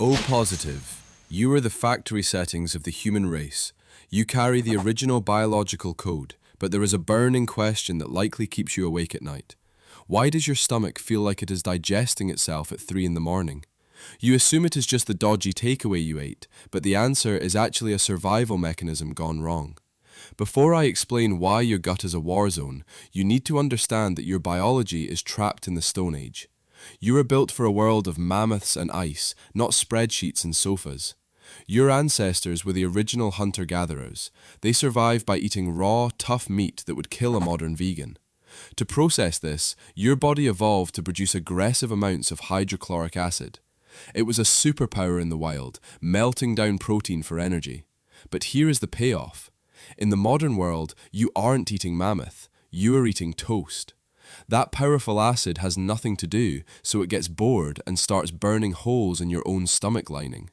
O positive, you are the factory settings of the human race. You carry the original biological code, but there is a burning question that likely keeps you awake at night. Why does your stomach feel like it is digesting itself at 3 in the morning? You assume it is just the dodgy takeaway you ate, but the answer is actually a survival mechanism gone wrong. Before I explain why your gut is a war zone, you need to understand that your biology is trapped in the Stone Age. You are built for a world of mammoths and ice, not spreadsheets and sofas. Your ancestors were the original hunter-gatherers. They survived by eating raw, tough meat that would kill a modern vegan. To process this, your body evolved to produce aggressive amounts of hydrochloric acid. It was a superpower in the wild, melting down protein for energy. But here is the payoff. In the modern world, you aren't eating mammoth, you are eating toast. That powerful acid has nothing to do, so it gets bored and starts burning holes in your own stomach lining.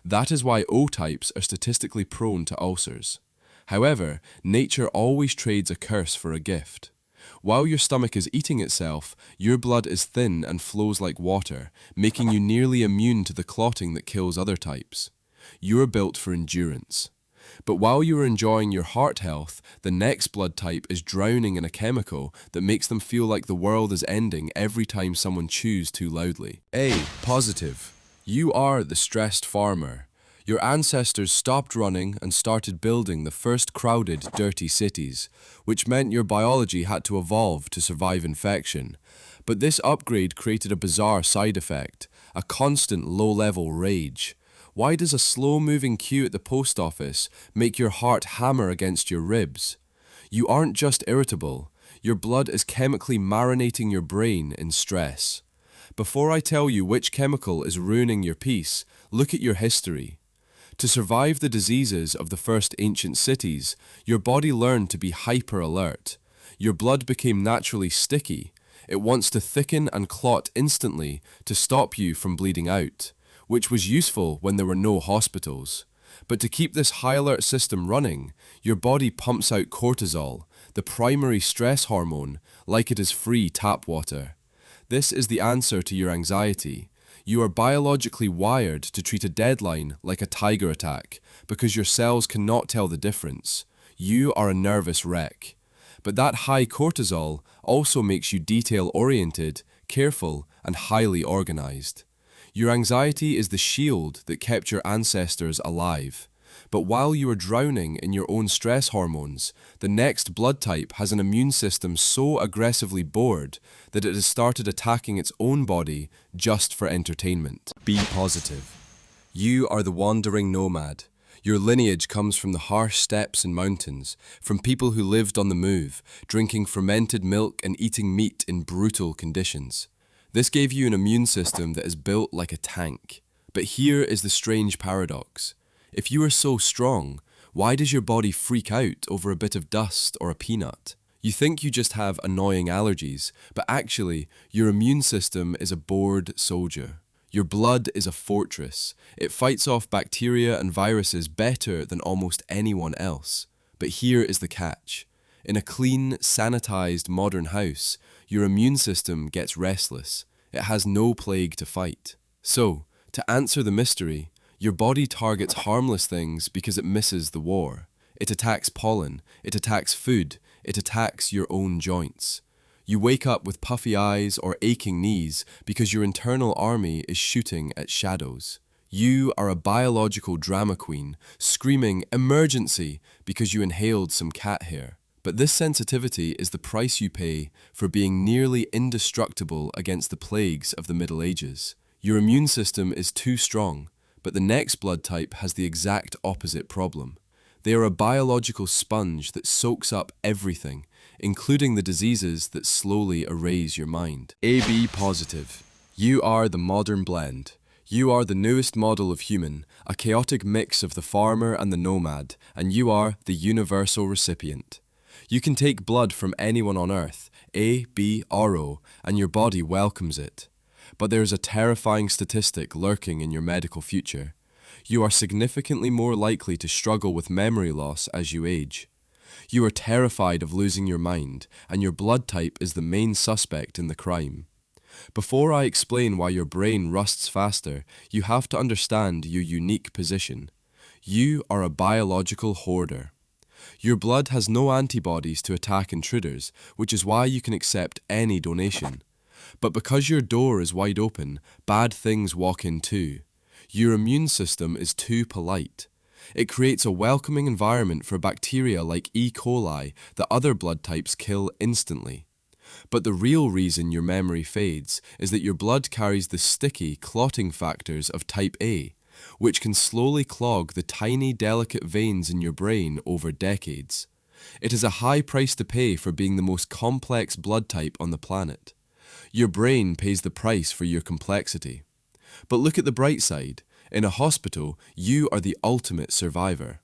That is why O-types are statistically prone to ulcers. However, nature always trades a curse for a gift. While your stomach is eating itself, your blood is thin and flows like water, making you nearly immune to the clotting that kills other types. You are built for endurance. But while you are enjoying your heart health, the next blood type is drowning in a chemical that makes them feel like the world is ending every time someone chews too loudly. A positive. You are the stressed farmer. Your ancestors stopped running and started building the first crowded, dirty cities, which meant your biology had to evolve to survive infection. But this upgrade created a bizarre side effect, a constant low-level rage. Why does a slow-moving queue at the post office make your heart hammer against your ribs? You aren't just irritable, your blood is chemically marinating your brain in stress. Before I tell you which chemical is ruining your peace, look at your history. To survive the diseases of the first ancient cities, your body learned to be hyper-alert. Your blood became naturally sticky. It wants to thicken and clot instantly to stop you from bleeding out, which was useful when there were no hospitals. But to keep this high-alert system running, your body pumps out cortisol, the primary stress hormone, like it is free tap water. This is the answer to your anxiety. You are biologically wired to treat a deadline like a tiger attack because your cells cannot tell the difference. You are a nervous wreck. But that high cortisol also makes you detail-oriented, careful, and highly organized. Your anxiety is the shield that kept your ancestors alive. But while you are drowning in your own stress hormones, the next blood type has an immune system so aggressively bored that it has started attacking its own body just for entertainment. Be positive. You are the wandering nomad. Your lineage comes from the harsh steppes and mountains, from people who lived on the move, drinking fermented milk and eating meat in brutal conditions. This gave you an immune system that is built like a tank. But here is the strange paradox. If you are so strong, why does your body freak out over a bit of dust or a peanut? You think you just have annoying allergies, but actually, your immune system is a bored soldier. Your blood is a fortress. It fights off bacteria and viruses better than almost anyone else. But here is the catch. In a clean, sanitized modern house, your immune system gets restless. It has no plague to fight. So, to answer the mystery, your body targets harmless things because it misses the war. It attacks pollen, it attacks food, it attacks your own joints. You wake up with puffy eyes or aching knees because your internal army is shooting at shadows. You are a biological drama queen, screaming emergency because you inhaled some cat hair. But this sensitivity is the price you pay for being nearly indestructible against the plagues of the Middle Ages. Your immune system is too strong, but the next blood type has the exact opposite problem. They are a biological sponge that soaks up everything, including the diseases that slowly erase your mind. AB positive. You are the modern blend. You are the newest model of human, a chaotic mix of the farmer and the nomad, and you are the universal recipient. You can take blood from anyone on Earth, A, B, or O, and your body welcomes it. But there is a terrifying statistic lurking in your medical future. You are significantly more likely to struggle with memory loss as you age. You are terrified of losing your mind, and your blood type is the main suspect in the crime. Before I explain why your brain rusts faster, you have to understand your unique position. You are a biological hoarder. Your blood has no antibodies to attack intruders, which is why you can accept any donation. But because your door is wide open, bad things walk in too. Your immune system is too polite. It creates a welcoming environment for bacteria like E. coli that other blood types kill instantly. But the real reason your memory fades is that your blood carries the sticky, clotting factors of type A, which can slowly clog the tiny, delicate veins in your brain over decades. It is a high price to pay for being the most complex blood type on the planet. Your brain pays the price for your complexity. But look at the bright side. In a hospital, you are the ultimate survivor.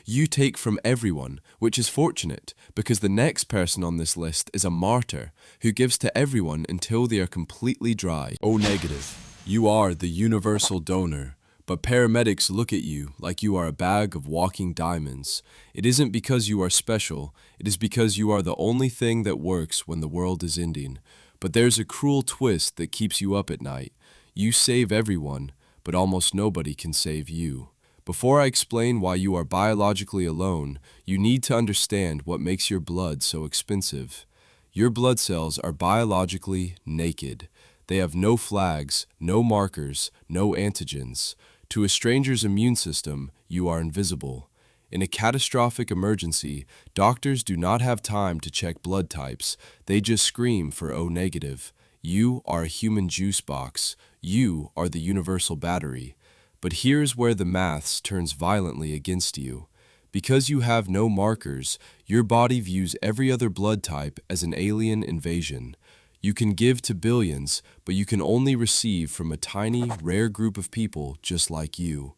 You take from everyone, which is fortunate, because the next person on this list is a martyr who gives to everyone until they are completely dry. O negative, you are the universal donor, but paramedics look at you like you are a bag of walking diamonds. It isn't because you are special, it is because you are the only thing that works when the world is ending. But there's a cruel twist that keeps you up at night. You save everyone, but almost nobody can save you. Before I explain why you are biologically alone, you need to understand what makes your blood so expensive. Your blood cells are biologically naked. They have no flags, no markers, no antigens. To a stranger's immune system, you are invisible. In a catastrophic emergency, doctors do not have time to check blood types. They just scream for O negative. You are a human juice box. You are the universal battery. But here's where the maths turns violently against you. Because you have no markers, your body views every other blood type as an alien invasion. You can give to billions, but you can only receive from a tiny, rare group of people just like you.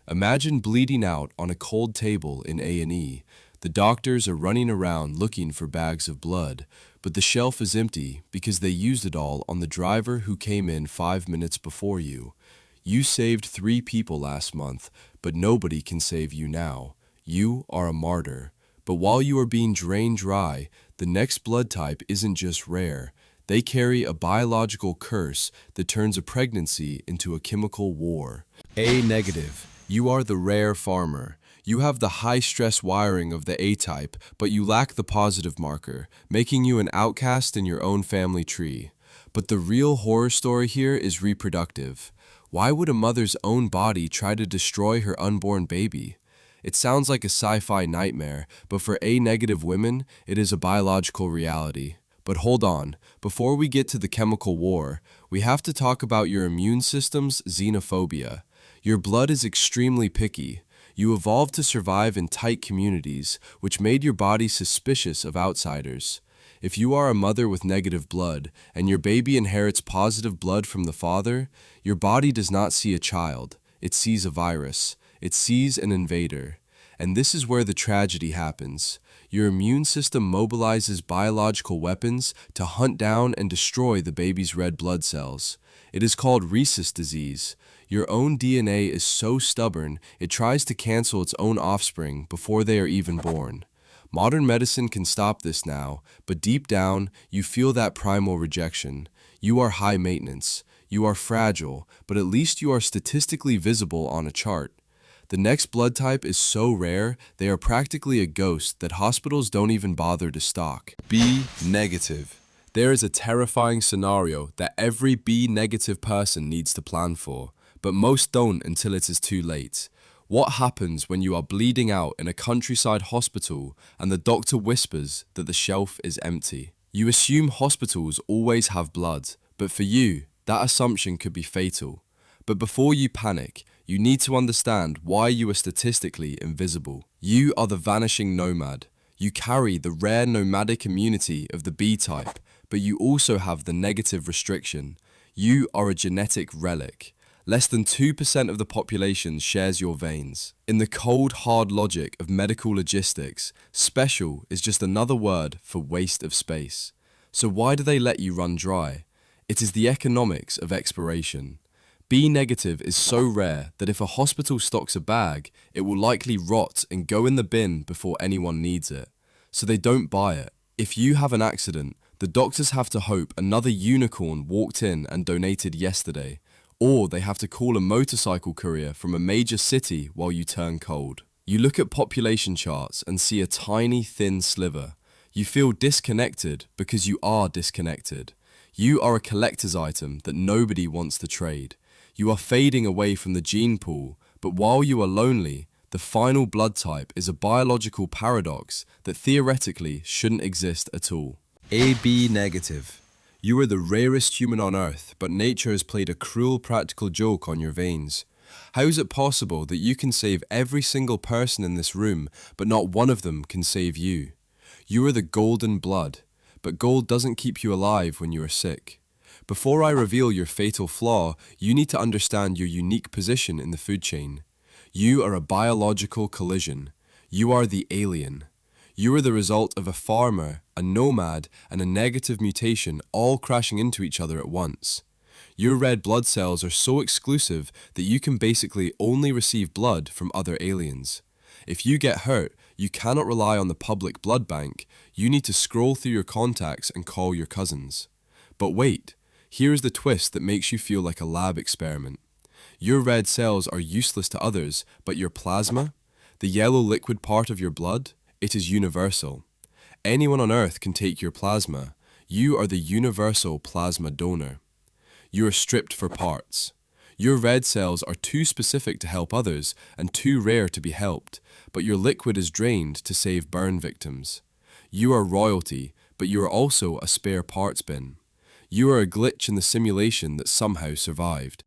Imagine bleeding out on a cold table in A&E. The doctors are running around looking for bags of blood, but the shelf is empty because they used it all on the driver who came in 5 minutes before you. You saved 3 people last month, but nobody can save you now. You are a martyr. But while you are being drained dry, the next blood type isn't just rare. They carry a biological curse that turns a pregnancy into a chemical war. A negative. You are the rare farmer. You have the high-stress wiring of the A-type, but you lack the positive marker, making you an outcast in your own family tree. But the real horror story here is reproductive. Why would a mother's own body try to destroy her unborn baby? It sounds like a sci-fi nightmare, but for A-negative women, it is a biological reality. But hold on, before we get to the chemical war, we have to talk about your immune system's xenophobia. Your blood is extremely picky. You evolved to survive in tight communities, which made your body suspicious of outsiders. If you are a mother with negative blood, and your baby inherits positive blood from the father, your body does not see a child. It sees a virus. It sees an invader. And this is where the tragedy happens. Your immune system mobilizes biological weapons to hunt down and destroy the baby's red blood cells. It is called Rhesus Disease. Your own DNA is so stubborn, it tries to cancel its own offspring before they are even born. Modern medicine can stop this now, but deep down, you feel that primal rejection. You are high maintenance. You are fragile, but at least you are statistically visible on a chart. The next blood type is so rare, they are practically a ghost that hospitals don't even bother to stock. B negative. There is a terrifying scenario that every B negative person needs to plan for, but most don't until it is too late. What happens when you are bleeding out in a countryside hospital and the doctor whispers that the shelf is empty? You assume hospitals always have blood, but for you, that assumption could be fatal. But before you panic, you need to understand why you are statistically invisible. You are the vanishing nomad. You carry the rare nomadic immunity of the B type, but you also have the negative restriction. You are a genetic relic. Less than 2% of the population shares your veins. In the cold, hard logic of medical logistics, special is just another word for waste of space. So why do they let you run dry? It is the economics of expiration. B negative is so rare that if a hospital stocks a bag, it will likely rot and go in the bin before anyone needs it. So they don't buy it. If you have an accident, The doctors have to hope another unicorn walked in and donated yesterday, or they have to call a motorcycle courier from a major city while you turn cold. You look at population charts and see a tiny, thin sliver. You feel disconnected because you are disconnected. You are a collector's item that nobody wants to trade. You are fading away from the gene pool, but while you are lonely, the final blood type is a biological paradox that theoretically shouldn't exist at all. AB negative. You are the rarest human on Earth, but nature has played a cruel practical joke on your veins. How is it possible that you can save every single person in this room, but not one of them can save you? You are the golden blood, but gold doesn't keep you alive when you are sick. Before I reveal your fatal flaw, you need to understand your unique position in the food chain. You are a biological collision. You are the alien. You are the result of a farmer, a nomad, and a negative mutation all crashing into each other at once. Your red blood cells are so exclusive that you can basically only receive blood from other aliens. If you get hurt, you cannot rely on the public blood bank. You need to scroll through your contacts and call your cousins. But wait, here is the twist that makes you feel like a lab experiment. Your red cells are useless to others, but your plasma, the yellow liquid part of your blood, it is universal. Anyone on Earth can take your plasma. You are the universal plasma donor. You are stripped for parts. Your red cells are too specific to help others and too rare to be helped, but your liquid is drained to save burn victims. You are royalty, but you are also a spare parts bin. You are a glitch in the simulation that somehow survived.